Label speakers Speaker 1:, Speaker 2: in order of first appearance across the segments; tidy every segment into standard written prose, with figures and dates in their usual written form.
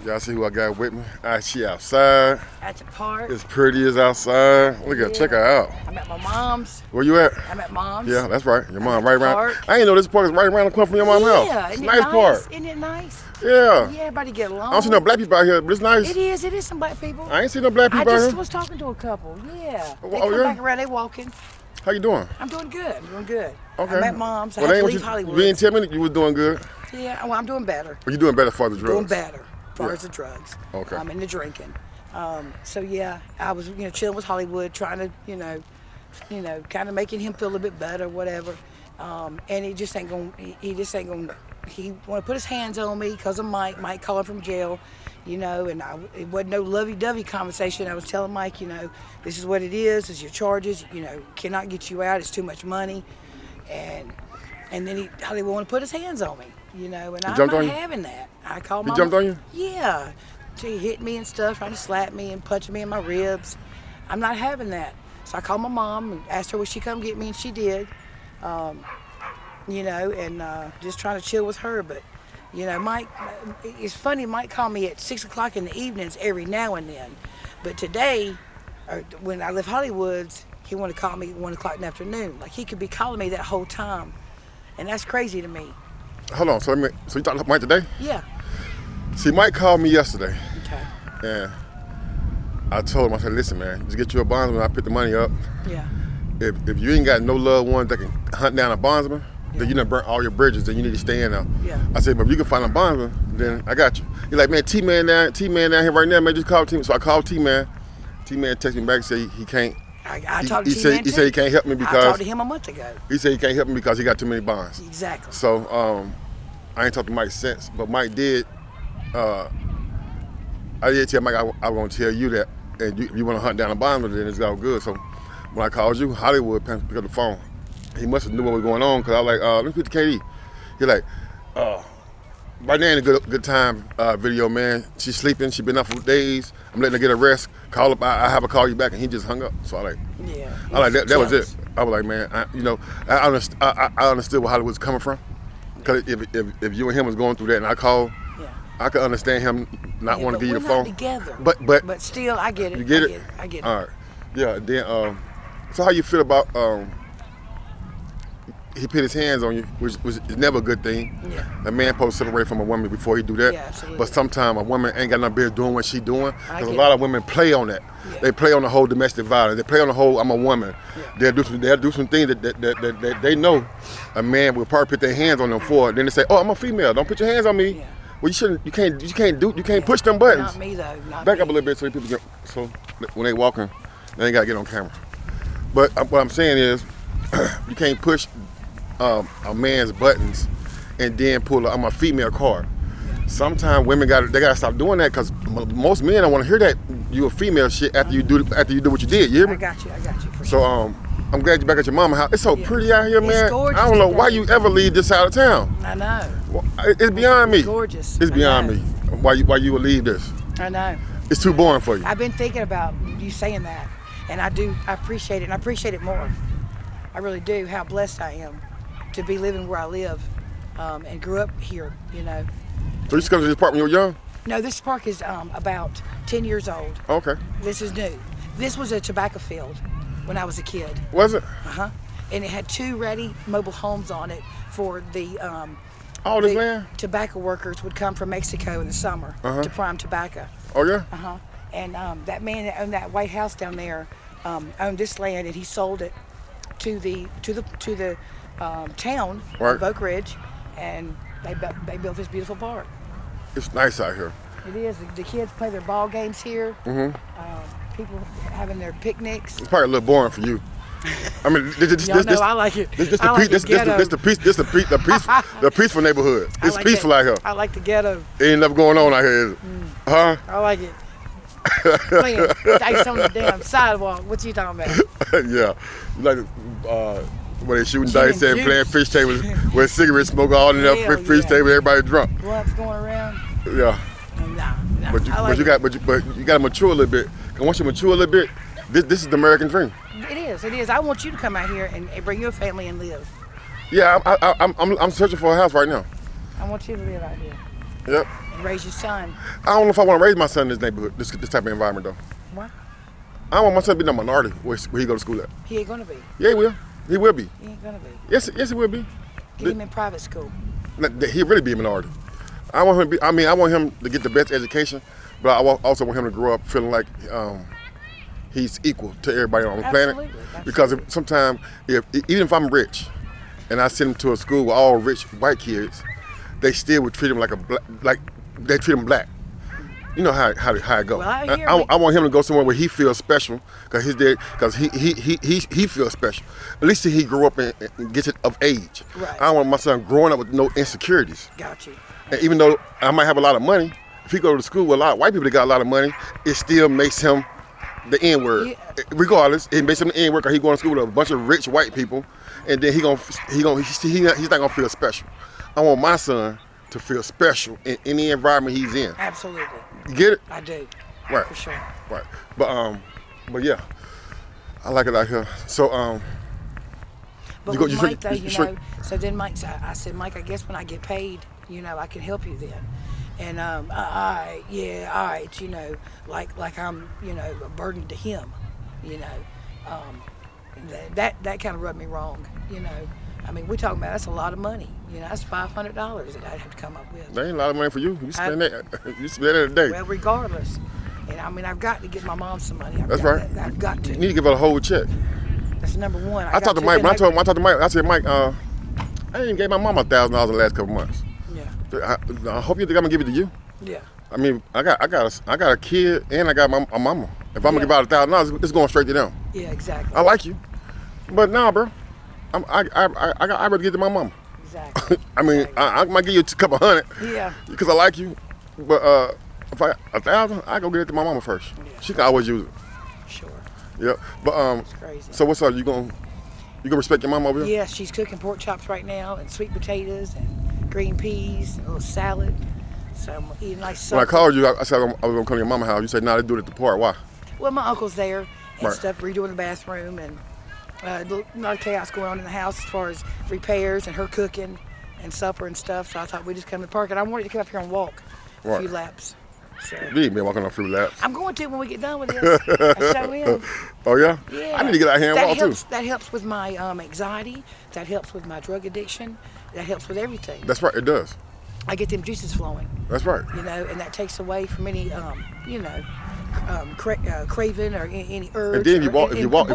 Speaker 1: Y'all see who I got with me? She outside.
Speaker 2: At the park.
Speaker 1: It's pretty as outside. Look at, check her out.
Speaker 2: I'm at my mom's.
Speaker 1: Where you at?
Speaker 2: I'm at mom's.
Speaker 1: Yeah, that's right. Your mom right around.
Speaker 2: Park.
Speaker 1: I didn't know this park is right around the corner from your mom's house.
Speaker 2: Yeah,
Speaker 1: It's
Speaker 2: isn't
Speaker 1: a nice park.
Speaker 2: Isn't it nice?
Speaker 1: Yeah.
Speaker 2: Yeah, everybody get along.
Speaker 1: I don't see no black people out here, but it's nice.
Speaker 2: It is some black people.
Speaker 1: I ain't seen no black people
Speaker 2: I
Speaker 1: out
Speaker 2: just
Speaker 1: here.
Speaker 2: was talking to a couple. Yeah. They
Speaker 1: Oh,
Speaker 2: come
Speaker 1: yeah?
Speaker 2: back around, they walking.
Speaker 1: How you doing?
Speaker 2: I'm doing good.
Speaker 1: Okay.
Speaker 2: I'm at mom's. I
Speaker 1: Well,
Speaker 2: have to
Speaker 1: ain't
Speaker 2: leave Hollywood.
Speaker 1: You didn't tell me that you was doing good.
Speaker 2: Yeah, well, I'm doing better.
Speaker 1: Well, you doing better for the drugs.
Speaker 2: Doing better as far as the drugs.
Speaker 1: Okay.
Speaker 2: And the drinking. So yeah, I was chilling with Hollywood, trying to kind of making him feel a bit better, whatever. And he just ain't gonna. He want to put his hands on me because of Mike calling from jail, and it wasn't no lovey-dovey conversation. I was telling Mike, this is what it is. This is your charges. Cannot get you out. It's too much money. And then Hollywood want to put his hands on me, and I'm not having that. I called my.
Speaker 1: He jumped on you?
Speaker 2: Yeah. He hit me and stuff, trying to slap me and punch me in my ribs. I'm not having that. So I called my mom and asked her would she come get me, and she did. Just trying to chill with her. But, Mike, it's funny, Mike called me at 6 o'clock in the evenings every now and then. But today, when I left Hollywood's, he wanted to call me at 1 o'clock in the afternoon. Like, he could be calling me that whole time. And that's crazy to me.
Speaker 1: Hold on, so you talking to Mike today?
Speaker 2: Yeah.
Speaker 1: See, Mike called me yesterday.
Speaker 2: Okay.
Speaker 1: And I told him, I said, listen, man, just get you a bondsman, I'll pick the money up.
Speaker 2: Yeah.
Speaker 1: If you ain't got no loved ones that can hunt down a bondsman, then you done burnt all your bridges, then you need to stay in there.
Speaker 2: Yeah.
Speaker 1: I said, but if you can find a bondsman, then I got you. He's like, man, T-Man down here right now, man, just call T-Man. So I called T-Man. T-Man texted me back and said he can't.
Speaker 2: I talked to T-Man
Speaker 1: he said he can't help me because.
Speaker 2: I talked to him a month ago.
Speaker 1: He said he can't help me because he got too many bonds.
Speaker 2: Exactly.
Speaker 1: So I ain't talked to Mike since, but Mike did. I did tell Mike I was gonna tell you that, and you want to hunt down a bondsman, then it's all good. So when I called you, Hollywood picked up the phone. He must have knew what was going on because I was like, let me speak to KD. He like, right now ain't a good time video, man. She's sleeping. She been up for days. I'm letting her get a rest. Call up. I have her call you back, and he just hung up. So I like that was it. I was like, man, I understood where Hollywood's coming from. Because if you and him was going through that, and I called, I could understand him not wanting to give you the phone.
Speaker 2: We're not together.
Speaker 1: But
Speaker 2: still, I get it.
Speaker 1: You get it?
Speaker 2: I get it.
Speaker 1: All right. Yeah. Then, so how you feel about he put his hands on you, which is never a good thing.
Speaker 2: Yeah.
Speaker 1: A man supposed to separate from a woman before he do that.
Speaker 2: Yeah, absolutely.
Speaker 1: But sometimes a woman ain't got no business doing what she doing. Because a lot of women play on that.
Speaker 2: Yeah.
Speaker 1: They play on the whole domestic violence. They play on the whole I'm a woman.
Speaker 2: Yeah.
Speaker 1: They'll do some things that they know a man will probably put their hands on them for. Then they say, oh, I'm a female. Don't put your hands on me. Yeah. Well, you shouldn't. You can't push them buttons.
Speaker 2: Not me though.
Speaker 1: Back up a little bit so people when they walking, they ain't gotta get on camera. But what I'm saying is, you can't push a man's buttons and then pull I'm a female card. Sometimes women gotta stop doing that because most men don't want to hear that you a female shit after you do what you did. You hear me?
Speaker 2: I got you.
Speaker 1: So I'm glad you're back at your mama's house. It's so pretty out here, man.
Speaker 2: It's gorgeous.
Speaker 1: I don't know why you ever leave this side of town.
Speaker 2: I know.
Speaker 1: Well, it's beyond me.
Speaker 2: It's gorgeous.
Speaker 1: It's beyond me. Why you would leave this?
Speaker 2: I know.
Speaker 1: It's too boring for you.
Speaker 2: I've been thinking about you saying that, and I appreciate it, and I appreciate it more. I really do. How blessed I am to be living where I live, and grew up here. So
Speaker 1: you used to come to this park when you were young?
Speaker 2: No, this park is about 10 years old.
Speaker 1: Okay.
Speaker 2: This is new. This was a tobacco field when I was a kid.
Speaker 1: Was it?
Speaker 2: Uh-huh. And it had 2 ready mobile homes on it for the
Speaker 1: all this land?
Speaker 2: Tobacco workers would come from Mexico in the summer to prime tobacco.
Speaker 1: Oh yeah?
Speaker 2: Uh-huh. And that man that owned that White House down there owned this land, and he sold it to the town of Oak Ridge, and they built this beautiful park.
Speaker 1: It's nice out here.
Speaker 2: It is. The kids play their ball games here.
Speaker 1: Mm-hmm.
Speaker 2: People having their picnics.
Speaker 1: It's probably a little boring for you. I mean,
Speaker 2: I like it.
Speaker 1: This the peaceful neighborhood. It's
Speaker 2: like
Speaker 1: peaceful out here.
Speaker 2: I like the ghetto.
Speaker 1: Ain't nothing going on out here, is it? Huh?
Speaker 2: I like it. Playing dice on the damn sidewalk. What you talking about?
Speaker 1: Yeah, like when they shooting dice and playing fish table with cigarette smoke all in that fish table, everybody drunk.
Speaker 2: Blunts going around.
Speaker 1: Yeah.
Speaker 2: No.
Speaker 1: But you got to mature a little bit. And once you mature a little bit, this is the American dream.
Speaker 2: It is. I want you to come out here and bring your family and live.
Speaker 1: Yeah, I'm searching for a house right now.
Speaker 2: I want you to live out here.
Speaker 1: Yep.
Speaker 2: Raise your son.
Speaker 1: I don't know if I want to raise my son in this neighborhood, this type of environment though.
Speaker 2: Why?
Speaker 1: I don't want my son to be in a minority where he go to school at.
Speaker 2: He ain't gonna be.
Speaker 1: Yeah, he will. He will be.
Speaker 2: He ain't gonna be.
Speaker 1: Yes, he will be.
Speaker 2: Get him in private school.
Speaker 1: He'll really be a minority. I want him to be. I mean, I want him to get the best education, but I also want him to grow up feeling like he's equal to everybody on the planet.
Speaker 2: Absolutely.
Speaker 1: Because sometimes, even if I'm rich, and I send him to a school with all rich white kids, they still would treat him like they treat him black. You know how it goes.
Speaker 2: Well,
Speaker 1: I want him to go somewhere where he feels special because he feels special. At least he grew up and gets it of age.
Speaker 2: Right.
Speaker 1: I don't want my son growing up with no insecurities.
Speaker 2: Got you.
Speaker 1: And even though I might have a lot of money, if he go to school with a lot of white people that got a lot of money, it still makes him the N-word.
Speaker 2: Yeah.
Speaker 1: Regardless, it makes him the N-word because he going to school with a bunch of rich white people, and then he's not gonna feel special. I want my son to feel special in any environment he's in.
Speaker 2: Absolutely.
Speaker 1: You get it?
Speaker 2: I do.
Speaker 1: Right.
Speaker 2: For sure.
Speaker 1: Right. But yeah, I like it out here. So
Speaker 2: But with Mike, though, so then Mike, I said, Mike, I guess when I get paid, I can help you then. And all right, like I'm, a burden to him, that kind of rubbed me wrong, I mean, we're talking about that's a lot of money, that's $500 that I'd have to come up with.
Speaker 1: That ain't a lot of money for you. You spend that a day.
Speaker 2: Well, regardless, and I mean, I've got to get my mom some money.
Speaker 1: That's right.
Speaker 2: I've got to.
Speaker 1: You need to give her a whole check.
Speaker 2: That's number one.
Speaker 1: I talked to Mike. When I talked to Mike, I said, Mike, I ain't gave my mom $1,000 the last couple months.
Speaker 2: Yeah.
Speaker 1: I hope you think I'm gonna give it to you.
Speaker 2: Yeah.
Speaker 1: I mean, I got a kid and I got a mama. If I'm gonna give out $1,000, it's going straight to them.
Speaker 2: Yeah, exactly.
Speaker 1: I like you, but nah, bro. I'd rather give it to my mama.
Speaker 2: Exactly.
Speaker 1: I mean,
Speaker 2: exactly.
Speaker 1: I might give you a couple hundred.
Speaker 2: Yeah.
Speaker 1: Because I like you, but if I $1,000, I go get it to my mama first.
Speaker 2: Yeah.
Speaker 1: She can always use it.
Speaker 2: Sure.
Speaker 1: Yeah, but
Speaker 2: It's crazy.
Speaker 1: so what's up? You gonna respect your mama over here?
Speaker 2: Yeah, she's cooking pork chops right now and sweet potatoes and green peas and a little salad. So I'm eating nice supper.
Speaker 1: When I called you, I said I was gonna come to your mama's house. You said, nah, they do it at the park. Why?
Speaker 2: Well, my uncle's there and
Speaker 1: Right.
Speaker 2: stuff, redoing the bathroom, and a lot of chaos going on in the house as far as repairs and her cooking and supper and stuff. So I thought we'd just come to the park, and I wanted to come up here and walk a
Speaker 1: Right.
Speaker 2: few laps. So
Speaker 1: You ain't been walking on few laps.
Speaker 2: I'm going to when we get done with this. I sure am.
Speaker 1: Oh yeah?
Speaker 2: Yeah.
Speaker 1: I need to get out here and
Speaker 2: that
Speaker 1: walk
Speaker 2: helps,
Speaker 1: too.
Speaker 2: That helps with my anxiety. That helps with my drug addiction. That helps with everything.
Speaker 1: That's right. It does.
Speaker 2: I get them juices flowing,
Speaker 1: That's right.
Speaker 2: and that takes away from any, craving or any urge.
Speaker 1: And then if you walk,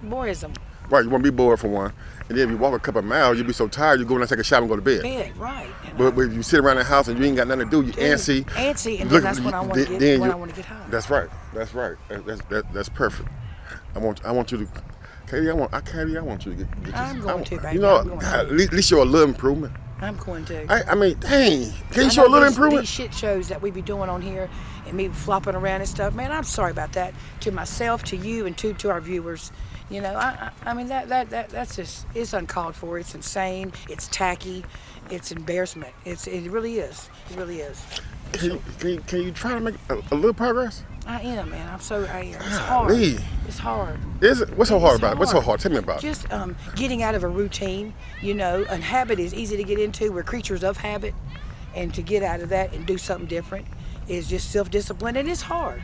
Speaker 2: Borism.
Speaker 1: Right. You won't be bored for one. And then if you walk a couple of miles, you'll be so tired. You go in and take a shower and go to bed.
Speaker 2: Bed, right.
Speaker 1: But if you sit around the house and you ain't got nothing to do, you antsy.
Speaker 2: Antsy, and
Speaker 1: Look,
Speaker 2: then that's when I want to get home.
Speaker 1: That's right. That's right. That's perfect. I want you to, Katie. I want you to get this.
Speaker 2: I'm going to, baby.
Speaker 1: You know,
Speaker 2: I'm going to.
Speaker 1: at least show a little improvement.
Speaker 2: I'm going to.
Speaker 1: I mean, dang. Can you
Speaker 2: I
Speaker 1: show a
Speaker 2: know
Speaker 1: little
Speaker 2: these
Speaker 1: improvement?
Speaker 2: shit shows that we be doing on here and me flopping around and stuff, man, I'm sorry about that. To myself, to you, and to our viewers. I mean that's just, it's uncalled for. It's insane. It's tacky. It's embarrassment. It really is. It really is.
Speaker 1: Can you try to make a little progress?
Speaker 2: I am, man. I am. It's hard.
Speaker 1: Golly.
Speaker 2: It's hard.
Speaker 1: Is it? What's so hard
Speaker 2: It's
Speaker 1: about it? What's so hard? Tell me about it.
Speaker 2: Just getting out of a routine, and habit is easy to get into. We're creatures of habit, and to get out of that and do something different is just self-discipline, and it's hard.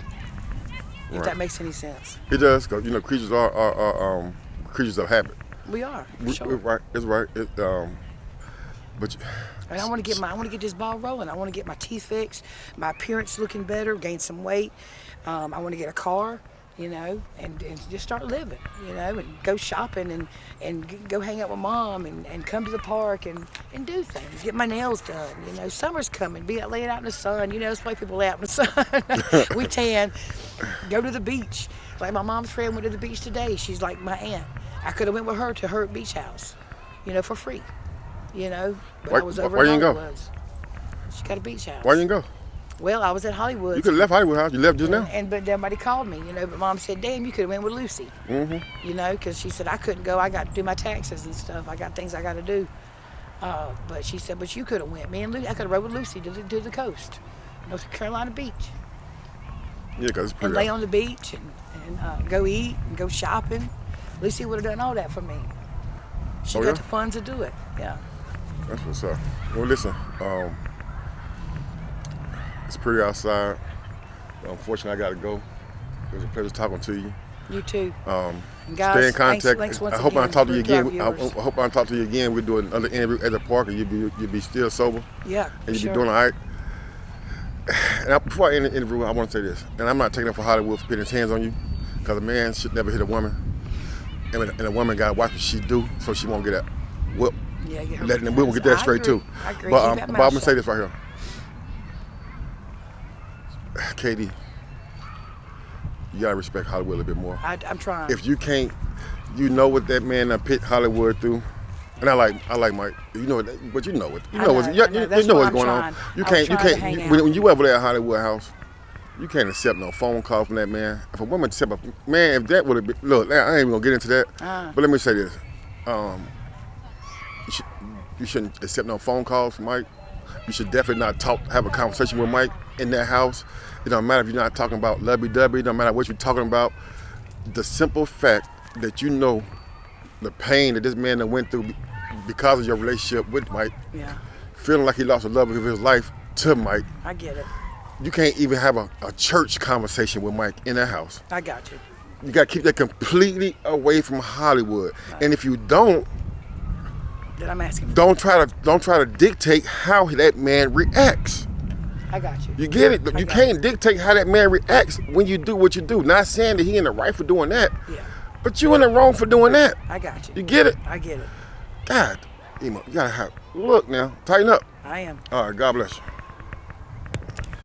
Speaker 2: If
Speaker 1: Right.
Speaker 2: that makes any sense.
Speaker 1: It does, because creatures are creatures of habit.
Speaker 2: We are, for sure.
Speaker 1: Right. It's right. But
Speaker 2: And I want to get this ball rolling. I want to get my teeth fixed, my appearance looking better, gain some weight. I want to get a car, and just start living, and go shopping and go hang out with mom and come to the park and do things. Get my nails done. Summer's coming. Be out laying out in the sun. That's why people lay out in the sun. We tan. Go to the beach. Like my mom's friend went to the beach today. She's like my aunt. I could have went with her to her beach house, for free. But
Speaker 1: Why-
Speaker 2: I was over
Speaker 1: why
Speaker 2: in
Speaker 1: you didn't go?
Speaker 2: Hollywood. She got a beach house.
Speaker 1: why you didn't go?
Speaker 2: Well, I was at Hollywood.
Speaker 1: You could have left Hollywood House. You left just now.
Speaker 2: But nobody called me, But Mom said, "Damn, you could have went with Lucy."
Speaker 1: Mm-hmm.
Speaker 2: Because she said I couldn't go. I got to do my taxes and stuff. I got things I got to do. But she said, "But you could have went. Me and Lucy. I could have rode with Lucy to the coast, North Carolina beach,
Speaker 1: Yeah, because it's
Speaker 2: and
Speaker 1: pretty.
Speaker 2: lay on the beach and go eat and go shopping. Lucy would have done all that for me. She
Speaker 1: Oh,
Speaker 2: got
Speaker 1: yeah?
Speaker 2: the funds to do it. Yeah.
Speaker 1: That's what's up. Well, listen. It's pretty outside. Unfortunately, I got to go. It was a pleasure talking to you.
Speaker 2: You too.
Speaker 1: Um,
Speaker 2: And guys,
Speaker 1: Stay in contact.
Speaker 2: thanks once
Speaker 1: I hope I
Speaker 2: again
Speaker 1: talk to you
Speaker 2: to our
Speaker 1: again. I
Speaker 2: viewers.
Speaker 1: hope I talk to you again. We'll do another interview at the park, and you'll be still sober,
Speaker 2: Yeah,
Speaker 1: and you'll
Speaker 2: sure.
Speaker 1: be doing all right. And before I end the interview, I want to say this, and I'm not taking it for Hollywood for putting his hands on you, because a man should never hit a woman, and a woman got to watch what she do so she won't get a whip.
Speaker 2: Yeah, yeah.
Speaker 1: And we will get that straight
Speaker 2: agree.
Speaker 1: too.
Speaker 2: I agree.
Speaker 1: But
Speaker 2: Keep that
Speaker 1: I'm
Speaker 2: mouth
Speaker 1: gonna say
Speaker 2: shut.
Speaker 1: this right here, Katie, you gotta respect Hollywood a little bit more.
Speaker 2: I'm trying.
Speaker 1: If you can't, you know what that man that pit Hollywood through. And I like Mike. You know, but you know what
Speaker 2: I know.
Speaker 1: what's
Speaker 2: That's why
Speaker 1: what's
Speaker 2: I'm
Speaker 1: going
Speaker 2: trying.
Speaker 1: on. You
Speaker 2: I was
Speaker 1: can't
Speaker 2: trying to hang out.
Speaker 1: when you ever at Hollywood House, you can't accept no phone call from that man. If a woman accept a man, if that would have been look, I ain't even gonna get into that. But let me say this: you shouldn't accept no phone calls from Mike. You should definitely not have a conversation with Mike in that house. It don't matter if you're not talking about lovey-dovey. It don't matter what you're talking about. The simple fact that you know the pain that this man that went through because of your relationship with Mike,
Speaker 2: Yeah,
Speaker 1: feeling like he lost the love of his life to Mike,
Speaker 2: I get it.
Speaker 1: you can't even have a church conversation with Mike in that house.
Speaker 2: I got you.
Speaker 1: You got to keep that completely away from Hollywood. And if you don't,
Speaker 2: That I'm asking.
Speaker 1: don't try to dictate how that man reacts.
Speaker 2: I got you.
Speaker 1: You get it?
Speaker 2: I
Speaker 1: You
Speaker 2: got
Speaker 1: can't dictate how that man reacts when you do what you do. Not saying that he in the right for doing that,
Speaker 2: Yeah,
Speaker 1: but you in the wrong for doing that.
Speaker 2: I got you.
Speaker 1: You get it?
Speaker 2: I get it.
Speaker 1: God, Emo, you gotta have look now. Tighten up.
Speaker 2: I am.
Speaker 1: All right, God bless you.